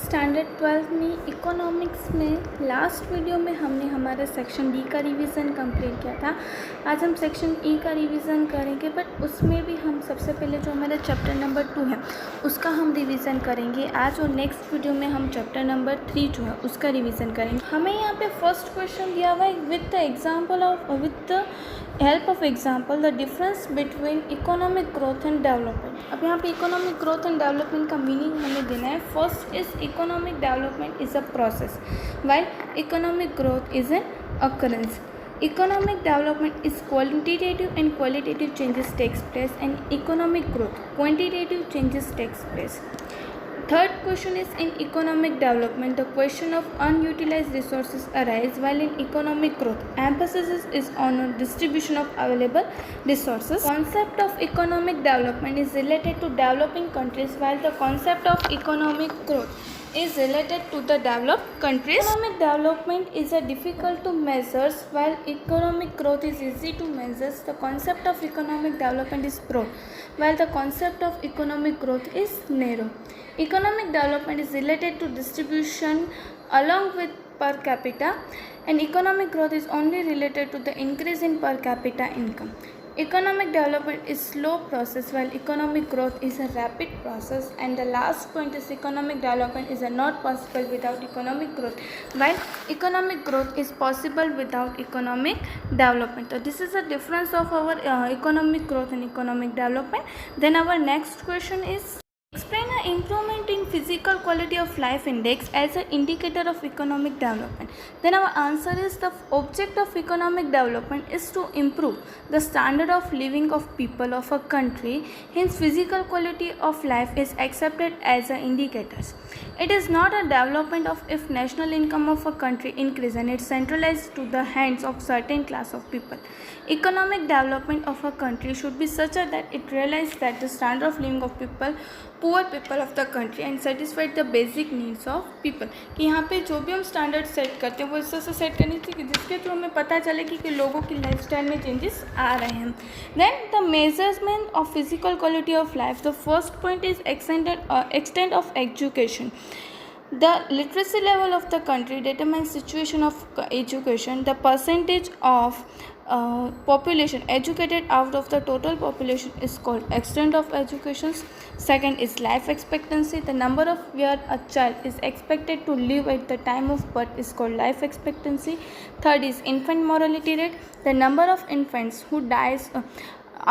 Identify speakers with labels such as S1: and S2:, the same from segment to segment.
S1: Standard 12 में economics में last video में हमने हमारा सेक्शन डी का रिवीजन कंप्लीट किया था। आज हम सेक्शन ई का रिवीजन करेंगे, बट उसमें भी हम सबसे पहले जो हमारा चैप्टर नंबर 2 है उसका हम रिवीजन करेंगे आज, और नेक्स्ट वीडियो में हम चैप्टर नंबर 3 जो है उसका रिवीजन करेंगे। हमें यहाँ पे फर्स्ट क्वेश्चन दिया हुआ है with the help of example the difference between economic growth and development. अब यहाँ पे इकोनॉमिक ग्रोथ एंड डेवलपमेंट का मीनिंग हमें देना है। First is economic development is a process while economic growth is an occurrence. Economic development is quantitative and qualitative changes takes place, and economic growth quantitative changes takes place. Third question is in economic development the question of unutilized resources arise, while in economic growth emphasis is on a distribution of available resources. Concept of economic development is related to developing countries, while the concept of economic growth is related to the developed countries. Economic development is a difficult to measure, while economic growth is easy to measure. The concept of economic development is broad, while the concept of economic growth is narrow. Economic development is related to distribution along with per capita, and economic growth is only related to the increase in per capita income. Economic development is slow process, while economic growth is a rapid process. And the last point is economic development is not possible without economic growth, while economic growth is possible without economic development. So this is the difference of our economic growth and economic development. Then our next question is explain an improvement in physical quality of life index as an indicator of economic development. Then our answer is the object of economic development is to improve the standard of living of people of a country. Hence physical quality of life is accepted as an indicator. It is not a development of if national income of a country increase and it's centralized to the hands of certain class of people. Economic development of a country should be such that it realizes that the standard of living of people, poor people of the country, and satisfy the basic needs of people. कि यहाँ पे जो भी हम standard set करते हैं वो इस तरह से सेट करनी चाहिए जिसके थ्रू हमें पता चले कि लोगों की लाइफस्टाइल में चेंजेस आ रहे हैं. Then the measurement of physical quality of life. The first point is extent of education. The literacy level of the country determines situation of education. The percentage of population educated out of the total population is called extent of education. Second is life expectancy. The number of years a child is expected to live at the time of birth is called life expectancy. Third is infant mortality rate. The number of infants who dies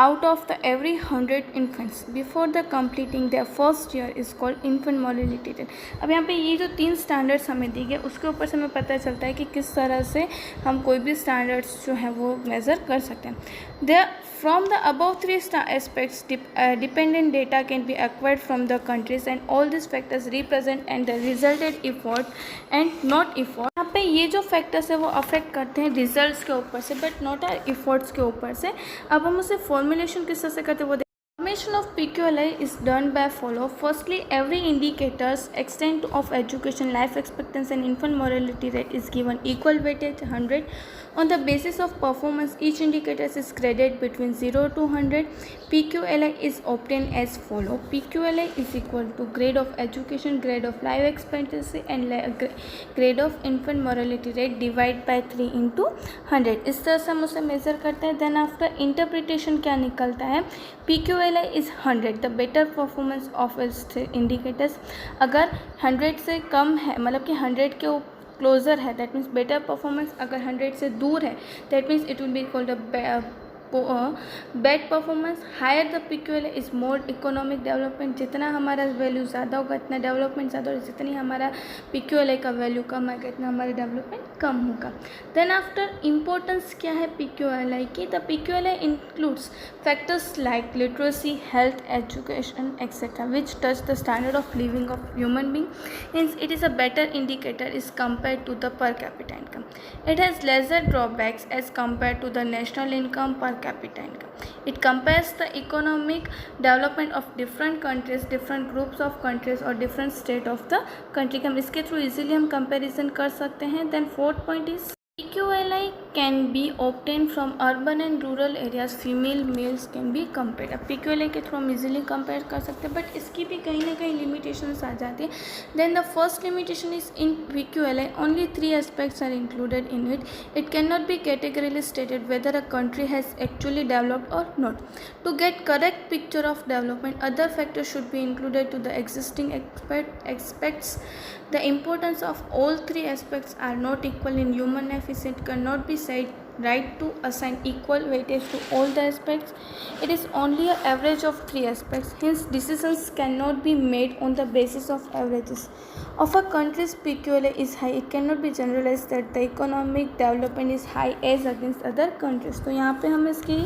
S1: out of the every 100 infants before the completing their first year is called infant mortality rate. अब यहाँ पे ये जो 3 standards हमें दी गए उसके ऊपर से हमें पता चलता है कि किस तरह से हम कोई भी स्टैंडर्ड्स जो है वो मेज़र कर सकते हैं. From the above 3 aspects, dependent data can be acquired from the countries, and all these factors represent and the resulted effort and not effort. यहाँ पे ये जो फैक्टर्स है वो अफेक्ट करते हैं रिजल्ट्स के ऊपर से, बट नॉट एफर्ट्स के ऊपर से. अब हम उसे फॉर्मुलेशन किस तरह से करते हैं वो Formation of PQLI is done by follow. Firstly, every indicator's extent of education, life expectancy and infant mortality rate is given equal weightage 100. On the basis of performance, each indicator is graded between 0 to 100. PQLI is obtained as follow. PQLI is equal to grade of education, grade of life expectancy and grade of infant mortality rate divided by 3 into 100. इस तरह से हम उसे measure करते हैं. Then after interpretation क्या निकलता है? PQLI is 100 the better performance of its indicators. अगर 100 से कम है मतलब कि 100 के क्लोज़र है दैट मीन्स बेटर परफॉर्मेंस. अगर 100 से दूर है that means it will be called a bad performance. Higher the PQLI is more economic development. जितना हमारा वैल्यू ज़्यादा होगा इतना डेवलपमेंट ज़्यादा होगा, जितनी हमारा PQLI का वैल्यू कम आएगा इतना हमारा डेवलपमेंट कम होगा. देन आफ्टर इम्पोर्टेंस क्या है PQLI की? The PQLI includes factors like literacy, health, education etcetera which touch the standard of living of human being. Means it is a better indicator is compare to the per capita income. It has lesser drawbacks as compared to the national income per capita income. It compares the economic development of different countries, different groups of countries or different state of the country. हम इसके through easily हम comparison कर सकते हैं. Then fourth point is PQLI can be obtained from urban and rural areas. Female males can be compared. अब PQLI के through हम easily compare कर सकते हैं, बट इसकी भी कहीं ना कहीं लिमिटेशंस आ जाती है. Then the first limitation is in PQLI only 3 aspects are included in it. It cannot be categorically stated whether a country has actually developed or not. To get correct picture of development, other factors should be included to the existing aspects. The importance of all 3 aspects are not equal in human life. It cannot be said right to assign equal weightage to all the aspects. It is only an average of 3 aspects. Hence, decisions cannot be made on the basis of averages. Of a country's PQLI is high, it cannot be generalized that the economic development is high as against other countries. तो यहाँ पे हमें इसकी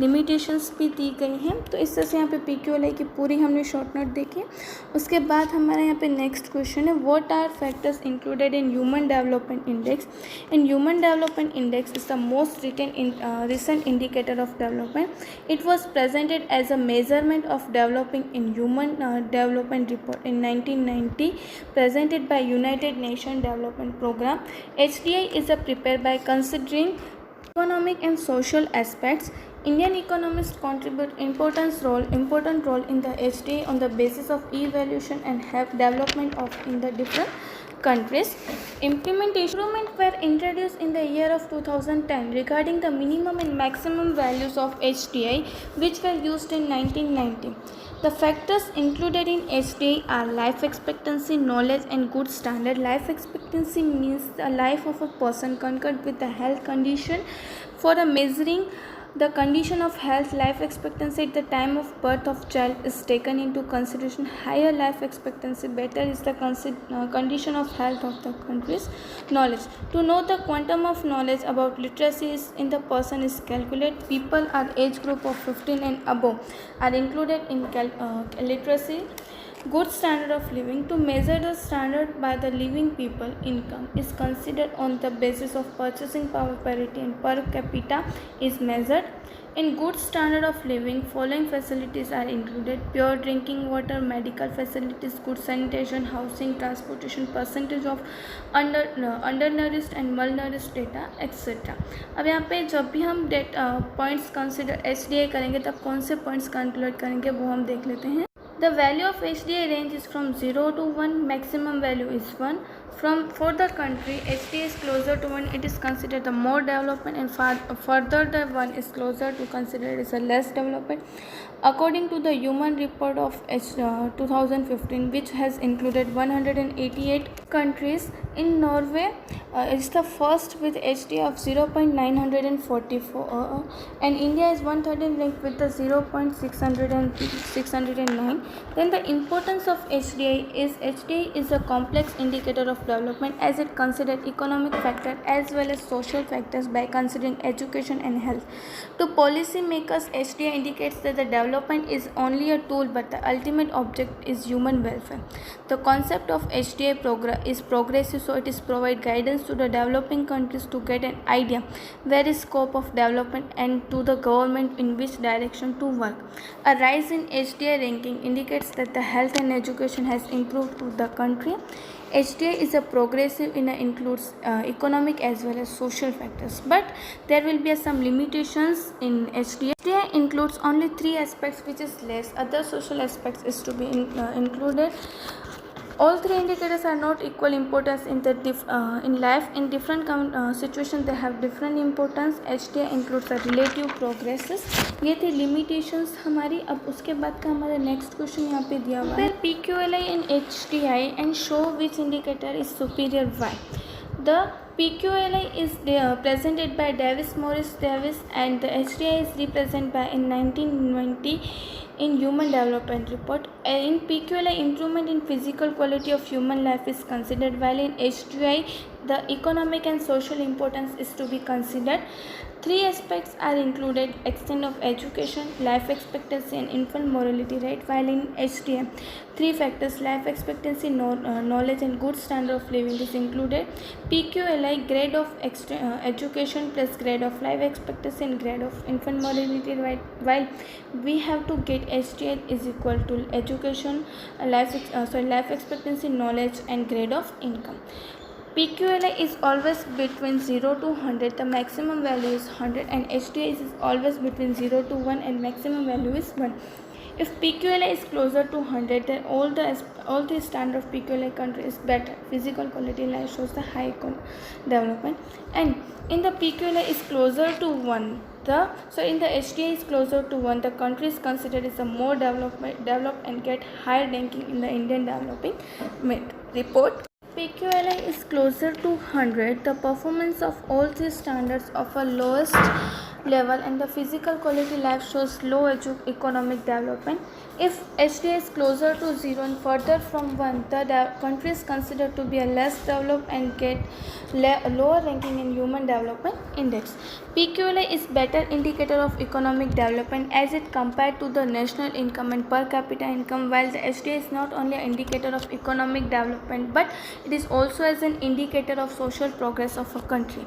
S1: limitations भी दी गई हैं. तो इस तरह से यहाँ पे PQLI की पूरी हमने शॉर्ट नोट देखी. उसके बाद हमारा यहाँ पे नेक्स्ट क्वेश्चन है, what are factors included in human development index. In human development index is the most recent indicator of development. It was presented as a measurement of developing in human development report in 1990, presented by United Nations Development Program. HDI is prepared by considering economic and social aspects. Indian economists contribute important role in the HDI on the basis of evaluation and have development of in the different countries. Improvements were introduced in the year of 2010 regarding the minimum and maximum values of HDI, which were used in 1990. The factors included in HDI are life expectancy, knowledge, and good standard. Life expectancy means the life of a person concurrent with the health condition. For measuring the condition of health, life expectancy at the time of birth of child is taken into consideration. Higher life expectancy, better is the condition of health of the country's knowledge. To know the quantum of knowledge about literacy in the person is calculated. People are age group of 15 and above are included in literacy. Good standard of living. To measure the standard by the living people, income is considered on the basis of purchasing power parity and per capita is measured. In good standard of living, following facilities are included: pure drinking water, medical facilities, good sanitation, housing, transportation, percentage of undernourished and malnourished data, etc. अब यहाँ पे जब भी हम points consider HDI करेंगे तब कौन से पॉइंट्स कैलकुलेट करेंगे वो हम देख लेते हैं. The value of HDI range is from 0 to 1. Maximum value is 1. For the country, HDI is closer to 1. It is considered the more development, and further the 1 is closer to considered as a less development. According to the Human Report of 2015, which has included 188 countries, in Norway is the first with HDI of 0.944, and India is 113 ranked with the 0.609. Then the importance of HDI is a complex indicator of development, as it considers economic factor as well as social factors by considering education and health. To policy makers, HDI indicates that the development is only a tool, but the ultimate object is human welfare. The concept of HDI is progressive, so it is provide guidance to the developing countries to get an idea where is scope of development and to the government in which direction to work. A rise in HDI ranking indicates that the health and education has improved to the country. HDI is a progressive and includes economic as well as social factors, but there will be some limitations in HDI. HDI includes only 3 aspects, which is less. Other social aspects is to be included. All 3 indicators are not equal importance in life. In different situations, they have different importance. HDI includes the relative progresses. ये थी limitations हमारी. अब उसके बाद का हमारा next question यहाँ पे दिया हुआ है. PQLI and HDI and show which indicator is superior. Why? The PQLI is presented by Morris Davis, and the HDI is represented by in 1990 in Human Development Report. In PQLI, improvement in physical quality of human life is considered, while in HDI, the economic and social importance is to be considered. 3 aspects are included: extent of education, life expectancy, and infant mortality rate, while in HDI, 3 factors: life expectancy, knowledge, and good standard of living is included. PQLI, grade of education plus grade of life expectancy and grade of infant mortality rate, while we have to get HDI is equal to education, life expectancy, knowledge, and grade of income. PQLA is always between 0 to 100. The maximum value is 100, and HDI is always between 0 to 1 and maximum value is 1. If PQLA is closer to 100, then all the standard of PQLA country is better. Physical quality life shows the high development. And in the PQLA is closer to 1, in the HDI is closer to 1, the country is considered as a more developed and get higher ranking in the Indian Developing Report. PQLA is closer to 100, the performance of all these standards of a lowest level, and the physical quality life shows low economic development. If HDI is closer to 0 and further from 1, the country is considered to be a less developed and get lower ranking in Human Development Index. PQLA is better indicator of economic development as it compared to the national income and per capita income, while the HDI is not only an indicator of economic development but it is also as an indicator of social progress of a country.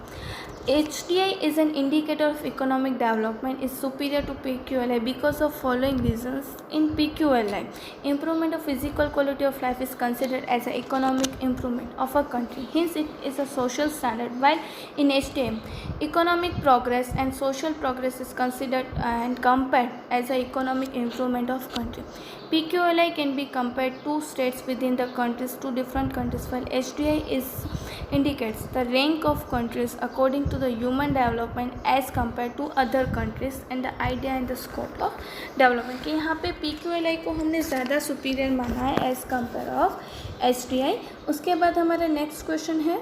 S1: HDI is an indicator of economic development is superior to PQLA because of following reasons. In PQLA, improvement of physical quality of life is considered as an economic improvement of a country. Hence, it is a social standard. While in HDI, economic progress and social progress is considered and compared as an economic improvement of country. PQLA can be compared to states within the countries, to different countries, while HDI indicates the rank of countries according to the human development as compared to other countries and the idea and the scope of development. कि यहाँ पे PQLA को हमने ज़्यादा superior माना है as compare of HDI. उसके बाद हमारा नेक्स्ट क्वेश्चन है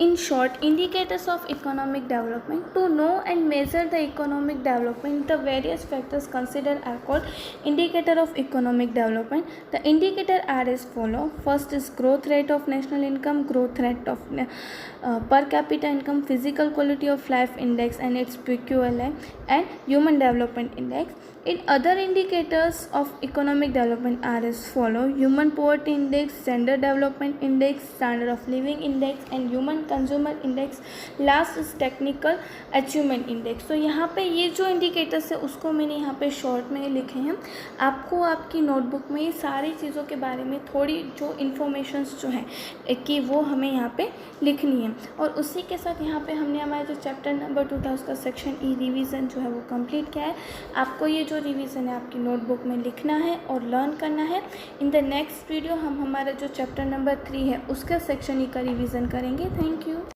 S1: in short indicators of economic development. To know and measure the economic development, the various factors considered are called indicator of economic development. The indicator are as follow. First is growth rate of national income, growth rate of per capita income, physical quality of life index and its PQLA, and human development index. In other indicators of economic development are as follow: human poverty index, gender development index, standard of living index and human consumer index. Last is technical achievement index. तो यहाँ पे ये जो indicators है उसको मैंने यहाँ पे शॉर्ट में लिखे हैं. आपको आपकी नोटबुक में ये सारी चीज़ों के बारे में थोड़ी जो इन्फॉर्मेशंस जो हैं कि वो हमें यहाँ पे लिखनी है. और उसी के साथ यहाँ पे हमने हमारा जो चैप्टर नंबर 2 था उसका सेक्शन ई रिवीजन जो है वो कंप्लीट किया है. आपको ये जो रिवीजन है आपकी नोटबुक में लिखना है और लर्न करना है. इन द नेक्स्ट वीडियो हम हमारा जो चैप्टर नंबर 3 है उसका सेक्शन ई का रिवीजन करेंगे. Thank you.